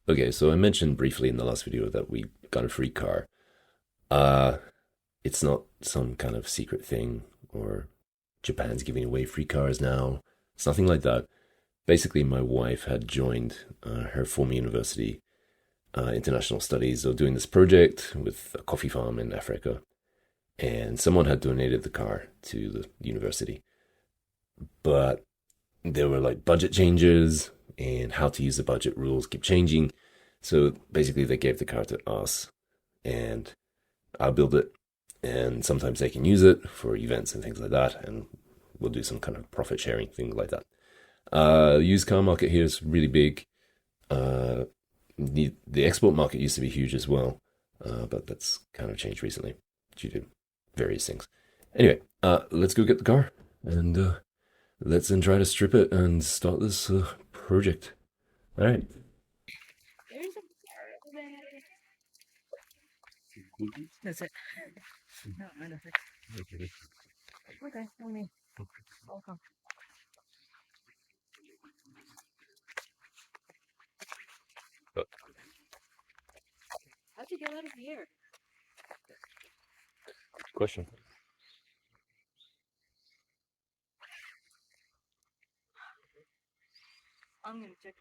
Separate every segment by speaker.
Speaker 1: Okay, so I mentioned briefly in the last video that we got a free car. It's not some kind of secret thing or Japan's giving away free cars now. It's nothing like that. Basically, my wife had joined her former university, international studies, or doing this project with a coffee farm in Africa. And someone had donated the car to the university. But there were like budget changes and how to use the budget rules keep changing. So basically, they gave the car to us and I'll build it. And sometimes they can use it for events and things like that. And we'll do some kind of profit sharing thing like that. Used car market here is really big. The export market used to be huge as well, but that's kind of changed recently due to various things. Anyway, let's go get the car and let's then try to strip it and start this project. All right.
Speaker 2: That's it. No, I don't think. Okay, let me. I'll come. How'd you get out of here?
Speaker 1: Question.
Speaker 2: I'm gonna check.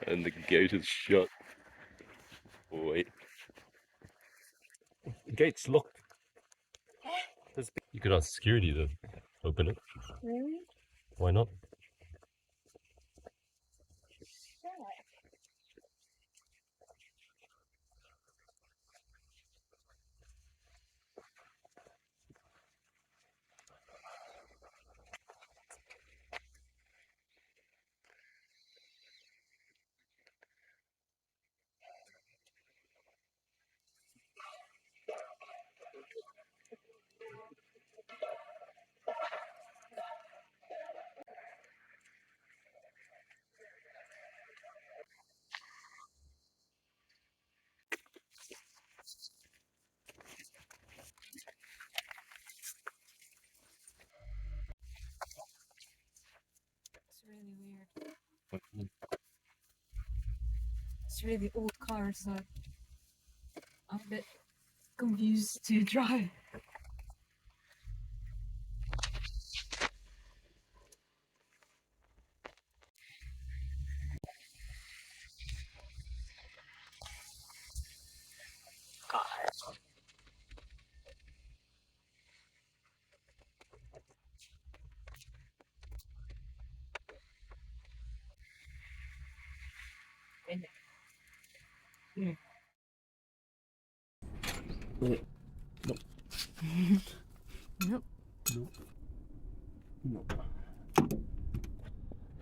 Speaker 1: And the gate is shut. Wait. The gate's locked. You could ask security to open it.
Speaker 2: Really?
Speaker 1: Why not?
Speaker 2: It's really weird. It's really old car, so I'm a bit confused to drive.
Speaker 1: Nope.
Speaker 2: Nope.
Speaker 1: Nope.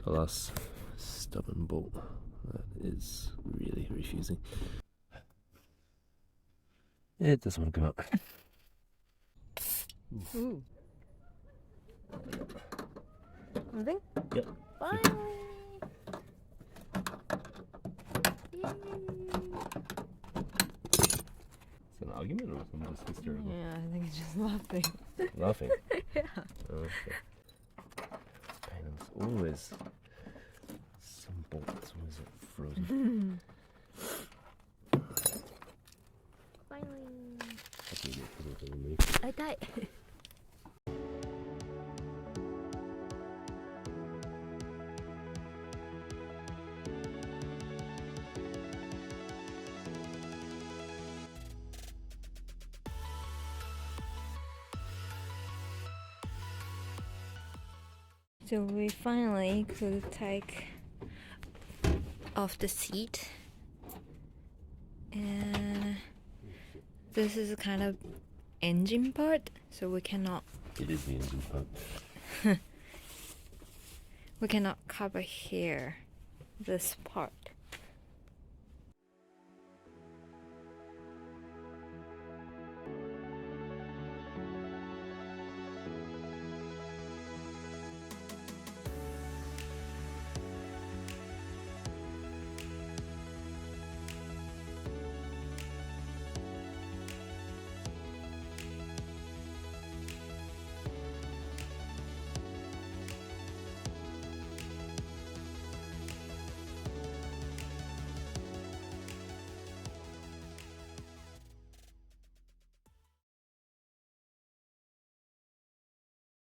Speaker 1: Alas, stubborn bolt. That is really refusing. It doesn't want to come out.
Speaker 2: Ooh. Moving?
Speaker 1: Yep.
Speaker 2: Bye.
Speaker 1: It's an argument or something just hysterical?
Speaker 2: Yeah, I think it's just laughing.
Speaker 1: Laughing?
Speaker 2: Yeah.
Speaker 1: Okay. And it's always some bolts always frozen.
Speaker 2: Finally.
Speaker 1: I
Speaker 2: I died. So we finally could take off the seat, and this is a kind of engine part, so we cannot.
Speaker 1: It is the engine part.
Speaker 2: We cannot cover here this part.